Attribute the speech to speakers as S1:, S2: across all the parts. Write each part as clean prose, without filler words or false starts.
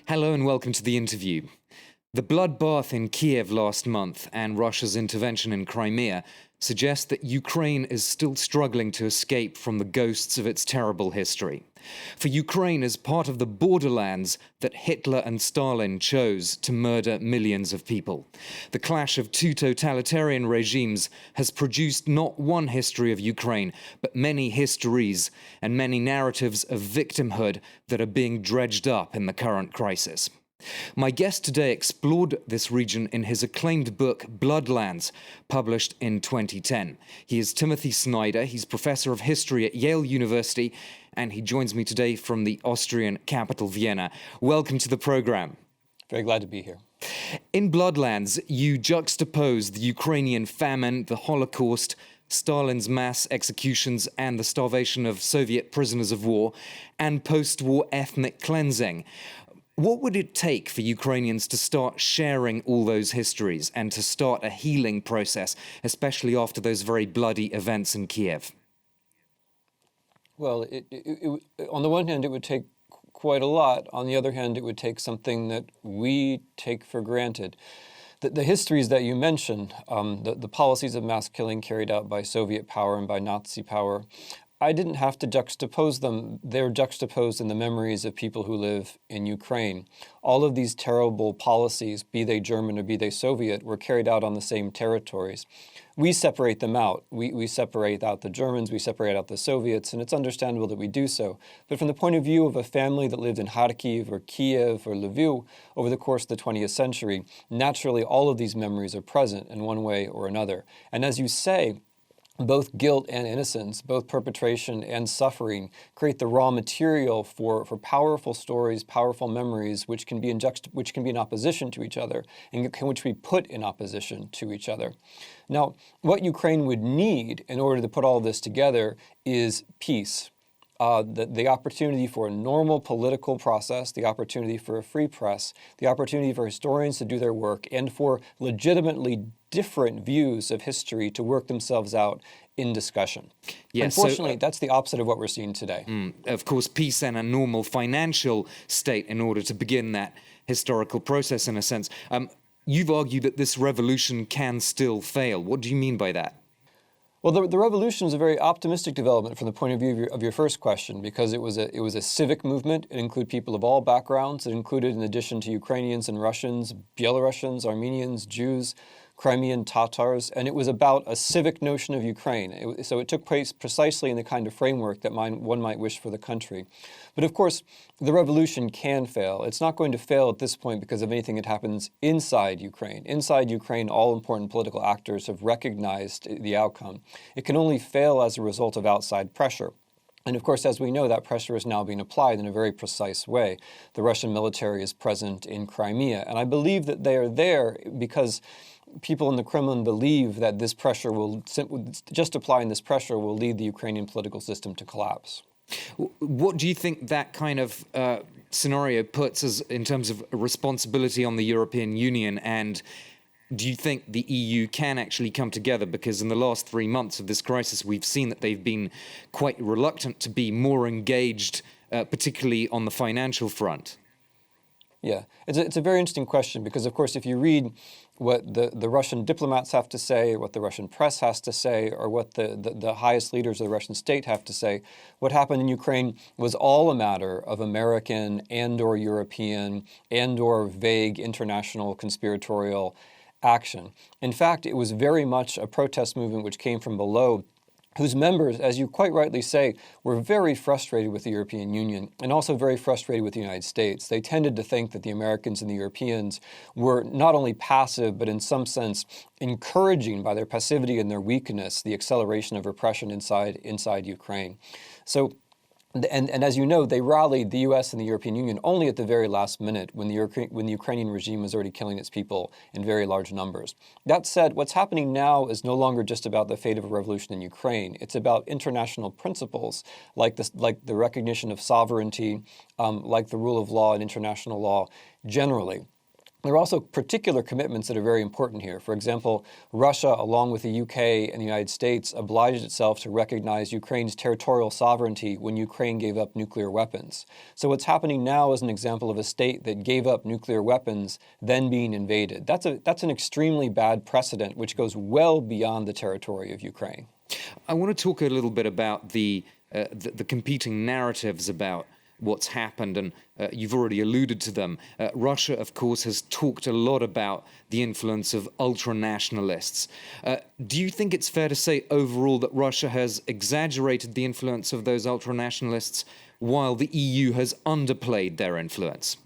S1: Hello and welcome to the interview. The bloodbath in Kiev last month and Russia's intervention in Crimea suggest that Ukraine is still struggling to escape from the ghosts of its terrible history. For Ukraine is part of the borderlands that Hitler and Stalin chose to murder millions of people. The clash of two totalitarian regimes has produced not one history of Ukraine, but many histories and many narratives of victimhood that are being dredged up in the current crisis. My guest today explored this region in his acclaimed book, Bloodlands, published in 2010. He is Timothy Snyder. He's professor of history at Yale University, and he joins me today from the Austrian capital, Vienna. Welcome to the program.
S2: Very glad to be here.
S1: In Bloodlands, you juxtapose the Ukrainian famine, the Holocaust, Stalin's mass executions and the starvation of Soviet prisoners of war, and post-war ethnic cleansing. What would it take for Ukrainians to start sharing all those histories and to start a healing process, especially after those very bloody events in Kiev?
S2: Well, on the one hand, it would take quite a lot. On the other hand, it would take something that we take for granted. The histories that you mentioned, the policies of mass killing carried out by Soviet power and by Nazi power, I didn't have to juxtapose them. They're juxtaposed in the memories of people who live in Ukraine. All of these terrible policies, be they German or be they Soviet, were carried out on the same territories. We separate them out. We separate out the Germans, we separate out the Soviets, and it's understandable that we do so. But from the point of view of a family that lived in Kharkiv or Kiev or Lviv over the course of the 20th century, naturally all of these memories are present in one way or another. And as you say, both guilt and innocence, both perpetration and suffering, create the raw material for powerful stories, powerful memories, which can be in opposition to each other, and which we put in opposition to each other. Now, what Ukraine would need in order to put all this together is peace. The opportunity for a normal political process, the opportunity for a free press, the opportunity for historians to do their work, and for legitimately different views of history to work themselves out in discussion.
S1: Yes,
S2: unfortunately, that's the opposite of what we're seeing today.
S1: Of course, peace and a normal financial state in order to begin that historical process, in a sense. You've argued that this revolution can still fail. What do you mean by that?
S2: Well, the revolution is a very optimistic development from the point of view of your first question, because it was a civic movement. It included people of all backgrounds. It included, in addition to Ukrainians and Russians, Belarusians, Armenians, Jews, Crimean Tatars, and it was about a civic notion of Ukraine. So it took place precisely in the kind of framework that one might wish for the country. But of course, the revolution can fail. It's not going to fail at this point because of anything that happens inside Ukraine. Inside Ukraine, all important political actors have recognized the outcome. It can only fail as a result of outside pressure. And of course, as we know, that pressure is now being applied in a very precise way. The Russian military is present in Crimea, and I believe that they are there because people in the Kremlin believe that this pressure just applying this pressure will lead the Ukrainian political system to collapse.
S1: What do you think that kind of scenario puts us in terms of responsibility on the European Union, and do you think the EU can actually come together? Because in the last 3 months of this crisis, we've seen that they've been quite reluctant to be more engaged, particularly on the financial front.
S2: Yeah, it's a very interesting question because, of course, if you read what the Russian diplomats have to say, what the Russian press has to say, or what the highest leaders of the Russian state have to say, what happened in Ukraine was all a matter of American and or European and or vague international conspiratorial action. In fact, it was very much a protest movement which came from below, whose members, as you quite rightly say, were very frustrated with the European Union and also very frustrated with the United States. They tended to think that the Americans and the Europeans were not only passive, but in some sense encouraging by their passivity and their weakness the acceleration of repression inside Ukraine. So, and as you know, they rallied the U.S. and the European Union only at the very last minute when the Ukrainian regime was already killing its people in very large numbers. That said, what's happening now is no longer just about the fate of a revolution in Ukraine. It's about international principles like the recognition of sovereignty, like the rule of law and international law generally. There are also particular commitments that are very important here. For example, Russia, along with the UK and the United States, obliged itself to recognize Ukraine's territorial sovereignty when Ukraine gave up nuclear weapons. So what's happening now is an example of a state that gave up nuclear weapons, then being invaded. That's an extremely bad precedent, which goes well beyond the territory of Ukraine.
S1: I want to talk a little bit about the competing narratives about what's happened, and you've already alluded to them. Russia, of course, has talked a lot about the influence of ultra-nationalists. Do you think it's fair to say overall that Russia has exaggerated the influence of those ultra-nationalists while the EU has underplayed their influence?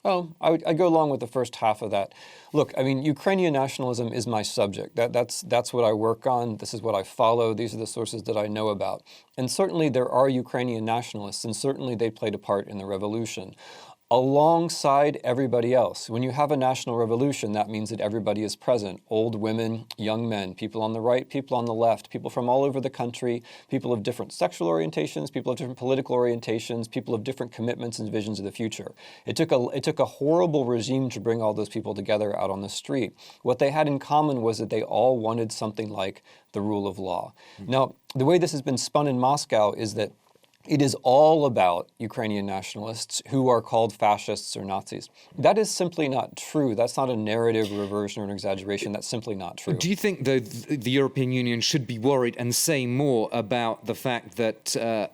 S2: Oh, I'd go along with the first half of that. Look, I mean, Ukrainian nationalism is my subject. That's what I work on. This is what I follow. These are the sources that I know about. And certainly there are Ukrainian nationalists, and certainly they played a part in the revolution. Alongside everybody else. When you have a national revolution, that means that everybody is present. Old women, young men, people on the right, people on the left, people from all over the country, people of different sexual orientations, people of different political orientations, people of different commitments and visions of the future. It took a horrible regime to bring all those people together out on the street. What they had in common was that they all wanted something like the rule of law. Now, the way this has been spun in Moscow is that it is all about Ukrainian nationalists who are called fascists or Nazis. That is simply not true. That's not a narrative reversion or an exaggeration. That's simply not true.
S1: Do you think, though, the European Union should be worried and say more about the fact that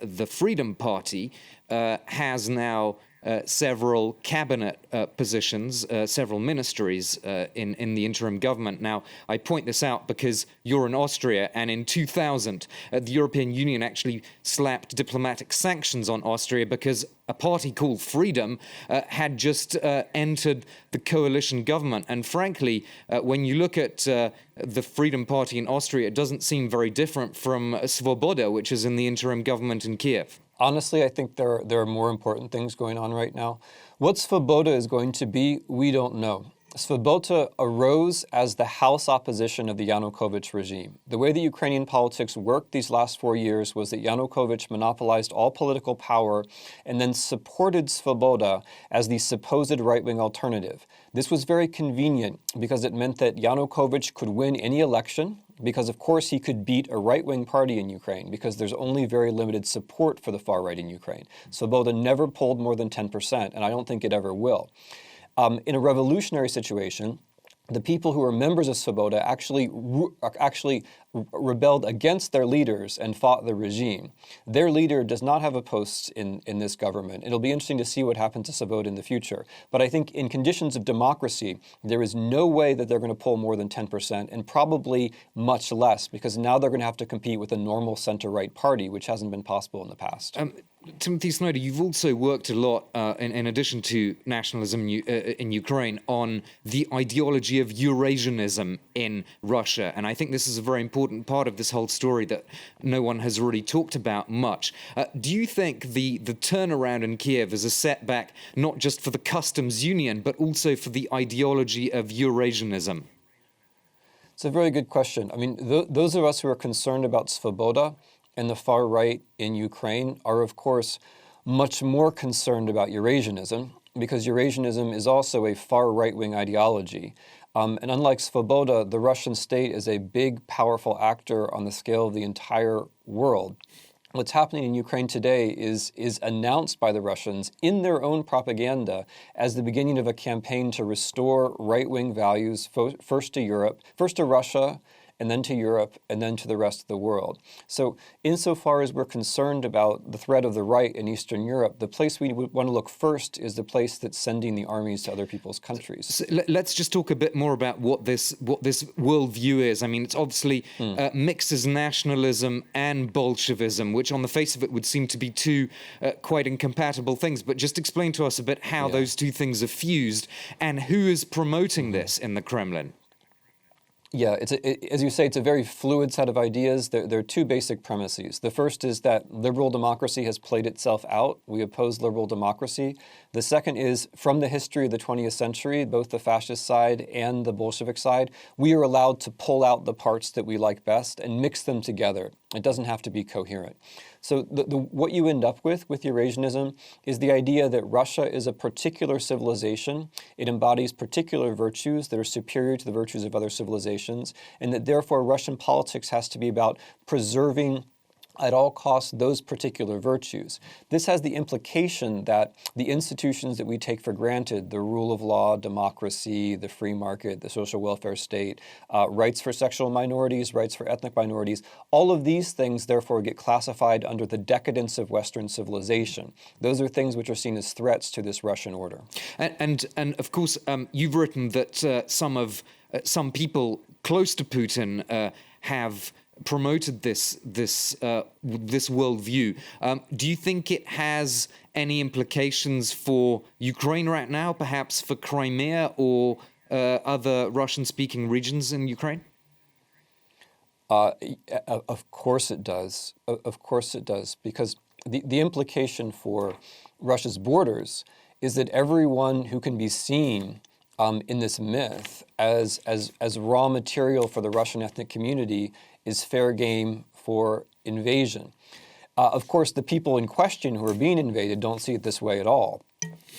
S1: the Freedom Party has now several cabinet positions, several ministries in the interim government? Now, I point this out because you're in Austria, and in 2000, the European Union actually slapped diplomatic sanctions on Austria because a party called Freedom had just entered the coalition government. And frankly, when you look at the Freedom Party in Austria, it doesn't seem very different from Svoboda, which is in the interim government in Kiev.
S2: Honestly, I think there are more important things going on right now. What Svoboda is going to be, we don't know. Svoboda arose as the house opposition of the Yanukovych regime. The way that Ukrainian politics worked these last 4 years was that Yanukovych monopolized all political power and then supported Svoboda as the supposed right-wing alternative. This was very convenient because it meant that Yanukovych could win any election, because of course he could beat a right-wing party in Ukraine because there's only very limited support for the far right in Ukraine. Svoboda never polled more than 10%, and I don't think it ever will. In a revolutionary situation, the people who are members of Svoboda actually rebelled against their leaders and fought the regime. Their leader does not have a post in this government. It'll be interesting to see what happens to Svoboda in the future. But I think in conditions of democracy, there is no way that they're going to poll more than 10%, and probably much less, because now they're going to have to compete with a normal center-right party, which hasn't been possible in the past.
S1: Timothy Snyder, you've also worked a lot, in addition to nationalism in Ukraine, on the ideology of Eurasianism in Russia. And I think this is a very important part of this whole story that no one has really talked about much. Do you think the turnaround in Kiev is a setback not just for the customs union, but also for the ideology of Eurasianism?
S2: It's a very good question. I mean, those of us who are concerned about Svoboda and the far right in Ukraine are, of course, much more concerned about Eurasianism, because Eurasianism is also a far right-wing ideology. And unlike Svoboda, the Russian state is a big, powerful actor on the scale of the entire world. What's happening in Ukraine today is announced by the Russians in their own propaganda as the beginning of a campaign to restore right-wing values, first to Europe, first to Russia, and then to Europe, and then to the rest of the world. So insofar as we're concerned about the threat of the right in Eastern Europe, the place we would want to look first is the place that's sending the armies to other people's countries.
S1: So let's just talk a bit more about what this worldview is. I mean, it's obviously mixes nationalism and Bolshevism, which on the face of it would seem to be two quite incompatible things. But just explain to us a bit how those two things are fused and who is promoting this in the Kremlin.
S2: Yeah, as you say, it's a very fluid set of ideas. There are two basic premises. The first is that liberal democracy has played itself out. We oppose liberal democracy. The second is, from the history of the 20th century, both the fascist side and the Bolshevik side, we are allowed to pull out the parts that we like best and mix them together. It doesn't have to be coherent. So what you end up with Eurasianism is the idea that Russia is a particular civilization. It embodies particular virtues that are superior to the virtues of other civilizations, and that therefore Russian politics has to be about preserving at all costs those particular virtues. This has the implication that the institutions that we take for granted, the rule of law, democracy, the free market, the social welfare state, rights for sexual minorities, rights for ethnic minorities, all of these things therefore get classified under the decadence of Western civilization. Those are things which are seen as threats to this Russian order.
S1: And of course, you've written that some people close to Putin have promoted this worldview. Do you think it has any implications for Ukraine right now, perhaps for Crimea or other Russian-speaking regions in Ukraine?
S2: Of course it does. Of course it does, because the implication for Russia's borders is that everyone who can be seen in this myth as raw material for the Russian ethnic community is fair game for invasion. Of course, the people in question who are being invaded don't see it this way at all.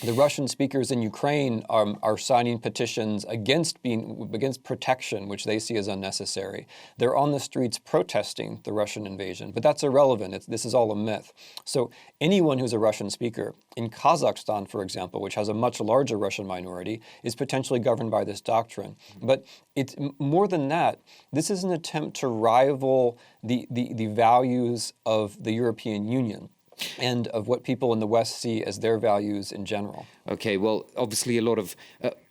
S2: The Russian speakers in Ukraine are signing petitions against protection, which they see as unnecessary. They're on the streets protesting the Russian invasion, but that's irrelevant. This is all a myth. So anyone who's a Russian speaker in Kazakhstan, for example, which has a much larger Russian minority, is potentially governed by this doctrine. But it's more than that. This is an attempt to rival the values of the European Union and of what people in the West see as their values in general.
S1: Okay, well, obviously a lot of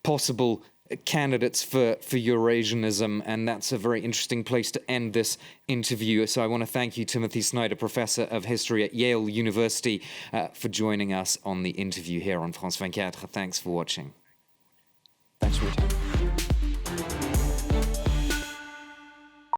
S1: possible candidates for Eurasianism, and that's a very interesting place to end this interview. So I want to thank you, Timothy Snyder, Professor of History at Yale University, for joining us on the interview here on France 24. Thanks for watching.
S2: Thanks for your time.